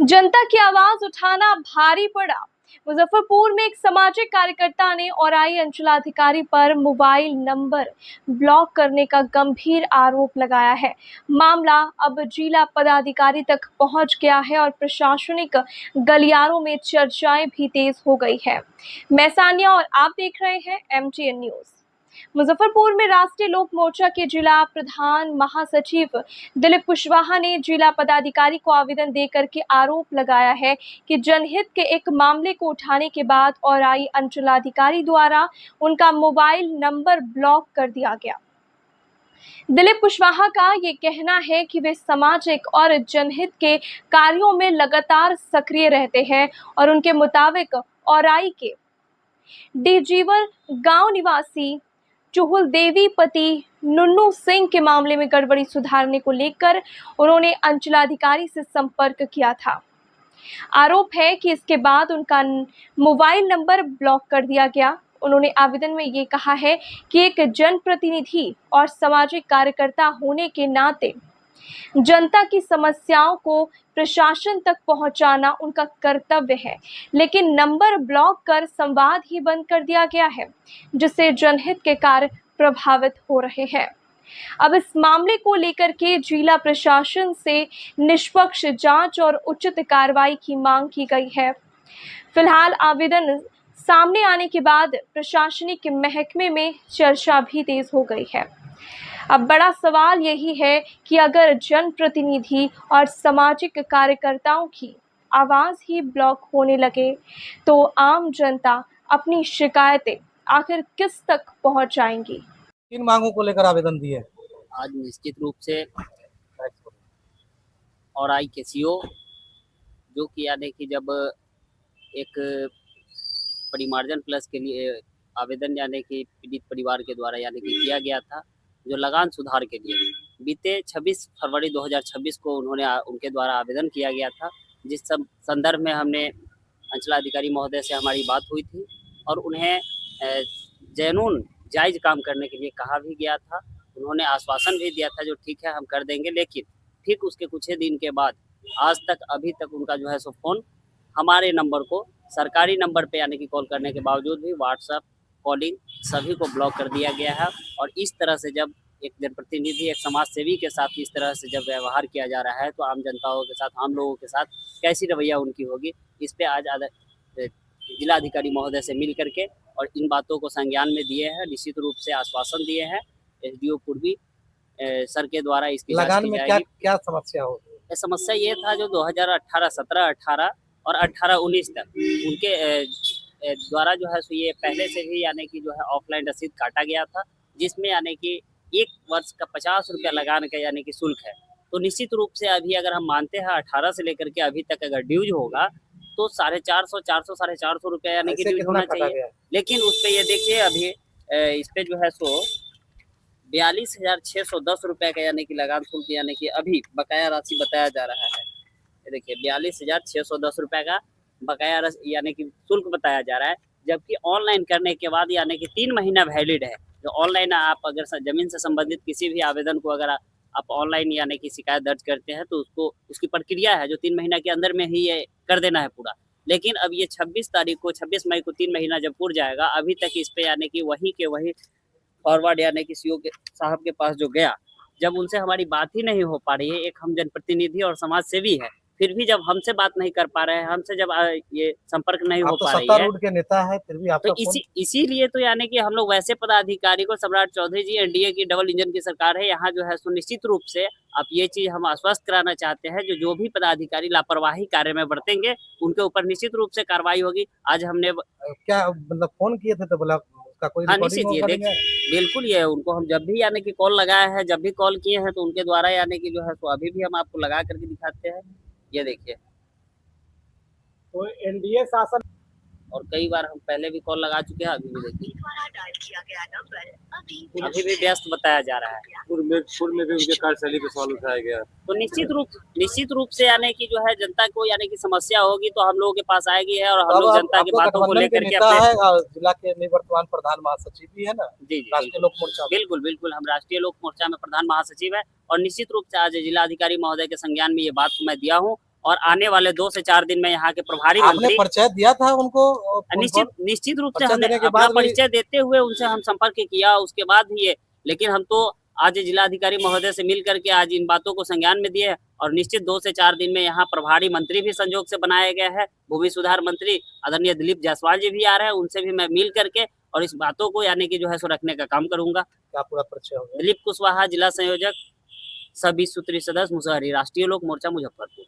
जनता की आवाज उठाना भारी पड़ा। मुजफ्फरपुर में एक सामाजिक कार्यकर्ता ने औराई अंचलाधिकारी पर मोबाइल नंबर ब्लॉक करने का गंभीर आरोप लगाया है। मामला अब जिला पदाधिकारी तक पहुंच गया है और प्रशासनिक गलियारों में चर्चाएं भी तेज हो गई है। मैं सानिया और आप देख रहे हैं MTN न्यूज। मुजफ्फरपुर में राष्ट्रीय लोक मोर्चा के जिला प्रधान महासचिव दिलीप कुशवाहा ने जिला पदाधिकारी को आवेदन देकर के आरोप लगाया है कि जनहित के एक मामले को उठाने के बाद औराई अंचलाधिकारी द्वारा उनका मोबाइल नंबर ब्लॉक कर दिया गया। दिलीप कुशवाहा का ये कहना है कि वे सामाजिक और जनहित के कार्यों में लगातार सक्रिय रहते हैं और उनके मुताबिक औराई के डीजीवर गांव निवासी चुहुल देवी पति नुन्नू सिंह के मामले में गड़बड़ी सुधारने को लेकर उन्होंने अंचलाधिकारी से संपर्क किया था। आरोप है कि इसके बाद उनका मोबाइल नंबर ब्लॉक कर दिया गया। उन्होंने आवेदन में ये कहा है कि एक जनप्रतिनिधि और सामाजिक कार्यकर्ता होने के नाते जनता की समस्याओं को प्रशासन तक पहुंचाना उनका कर्तव्य है, लेकिन नंबर ब्लॉक कर संवाद ही बंद कर दिया गया है, जिससे जनहित के कार्य प्रभावित हो रहे हैं। अब इस मामले को लेकर के जिला प्रशासन से निष्पक्ष जांच और उचित कार्रवाई की मांग की गई है। फिलहाल आवेदन सामने आने के बाद प्रशासनिक महकमे में चर्चा भी तेज हो गई है। अब बड़ा सवाल यही है कि अगर जनप्रतिनिधि और सामाजिक कार्यकर्ताओं की आवाज ही ब्लॉक होने लगे तो आम जनता अपनी शिकायतें आखिर किस तक पहुंचाएंगी। किन मांगों को लेकर आवेदन दिए? आज निश्चित रूप से औराई के सीओ जो कि यानी कि जब एक परिमार्जन प्लस के लिए आवेदन यानी कि पीड़ित परिवार के द्वारा यानी कि किया गया था, जो लगान सुधार के लिए बीते 26 फरवरी 2026 को उनके द्वारा आवेदन किया गया था, जिस संदर्भ में हमने अंचलाधिकारी महोदय से हमारी बात हुई थी और उन्हें जैनून जायज़ काम करने के लिए कहा भी गया था। उन्होंने आश्वासन भी दिया था जो ठीक है हम कर देंगे, लेकिन ठीक उसके कुछ ही दिन के बाद आज तक अभी तक उनका जो है सो फ़ोन हमारे नंबर को सरकारी नंबर पे यानी कि कॉल करने के बावजूद भी व्हाट्सएप कॉलिंग सभी को ब्लॉक कर दिया गया है। और इस तरह से जब एक जनप्रतिनिधि एक समाज सेवी के साथ इस तरह से जब व्यवहार किया जा रहा है तो आम जनताओं के साथ, आम लोगों के साथ कैसी रवैया उनकी होगी, इस पे आज जिलाधिकारी महोदय से मिल करके और इन बातों को संज्ञान में दिए हैं। निश्चित रूप से आश्वासन दिए हैं SDO पूर्वी सर के द्वारा इसकी लगान में क्या समस्या हो? समस्या ये था जो 2018, 17, 18 और 18-19 तक उनके द्वारा जो है सो ये पहले से ही यानी कि जो है ऑफलाइन रसीद काटा गया था, जिसमें यानी कि 1 वर्ष का 50 रुपया लगान का यानी कि शुल्क है। तो निश्चित रूप से अभी अगर हम मानते हैं 18 से लेकर के अभी तक अगर ड्यूज होगा तो 450, 400, 450 रुपया यानी कि ड्यूज होना चाहिए। लेकिन उस पे ये देखिए अभी इस पे जो है सो 42,610 रुपये का यानी कि लगान शुल्क यानी कि अभी बकाया राशि बताया जा रहा है। ये देखिए 42,610 रुपये का बकाया यानी कि शुल्क बताया जा रहा है, जबकि ऑनलाइन करने के बाद यानी कि 3 महीना वैलिड है। जो ऑनलाइन आप अगर जमीन से संबंधित किसी भी आवेदन को अगर आप ऑनलाइन यानी कि शिकायत दर्ज करते हैं तो उसको उसकी प्रक्रिया है जो 3 महीना के अंदर में ही ये कर देना है पूरा। लेकिन अब ये 26 मई को 3 महीना जब पूर जाएगा, अभी तक इस पे यानी कि वही के वही फॉरवर्ड यानी कि सीओ के साहब के पास जो गया, जब उनसे हमारी बात ही नहीं हो पा रही है, एक हम जनप्रतिनिधि और समाज सेवी है, फिर भी जब हमसे बात नहीं कर पा रहे हैं, हमसे जब ये संपर्क नहीं हो पा रही है, सत्तारूढ़ के नेता है फिर भी आपका तो इसीलिए तो यानी कि हम लोग वैसे पदाधिकारी को सम्राट चौधरी जी NDA की डबल इंजन की सरकार है, यहाँ जो है सुनिश्चित रूप से आप ये चीज हम आश्वस्त कराना चाहते हैं जो भी पदाधिकारी लापरवाही कार्य में बरतेंगे उनके ऊपर निश्चित रूप से कार्रवाई होगी। आज हमने क्या मतलब फोन किए थे तो बोला उसका कोई हाँ निश्चित ये देखिए बिल्कुल ये उनको हम जब भी यानी कि कॉल लगाया है, जब भी कॉल किए हैं तो उनके द्वारा यानी कि जो है तो अभी भी हम आपको लगा करके दिखाते हैं। ये देखिए तो NDA शासन और कई बार हम पहले भी कॉल लगा चुके हैं, अभी भी देखिए अभी भी व्यस्त बताया जा रहा है। पूर्व में भी उनके कार्यशैली पे सवाल उठाया गया। तो निश्चित रूप से यानी कि जो है जनता को यानी कि समस्या होगी तो हम लोगों के पास आएगी है और हम लोग जनता की बातों को लेकर के जिला के निवर्तमान प्रधान महासचिव भी है ना। जी राष्ट्रीय लोक मोर्चा बिल्कुल हम राष्ट्रीय लोक मोर्चा में प्रधान महासचिव है और निश्चित रूप से आज जिलाधिकारी महोदय के संज्ञान में ये बात मैं दिया हूँ और आने वाले 2 से 4 दिन में यहाँ के प्रभारी आपने मंत्री परिचय दिया था उनको फोन निश्चित पर? निश्चित रूप से परिचय हमने देने के अपना बाद भी- परिचय देते हुए उनसे हम संपर्क किया, उसके बाद भी ये, लेकिन हम तो आज जिलाधिकारी महोदय से मिल करके आज इन बातों को संज्ञान में दिए और निश्चित 2 से 4 दिन में यहाँ प्रभारी मंत्री भी संजोग से बनाया गया है। भूमि सुधार मंत्री आदरणीय दिलीप जायसवाल जी भी आ रहे हैं, उनसे भी मैं मिल करके और इस बातों को यानी कि जो है सो रखने का काम करूंगा। क्या पूरा परिचय हो गया? दिलीप कुशवाहा, जिला संयोजक, सभी सूत्री सदस्य मुसहरी, राष्ट्रीय लोक मोर्चा मुजफ्फरपुर।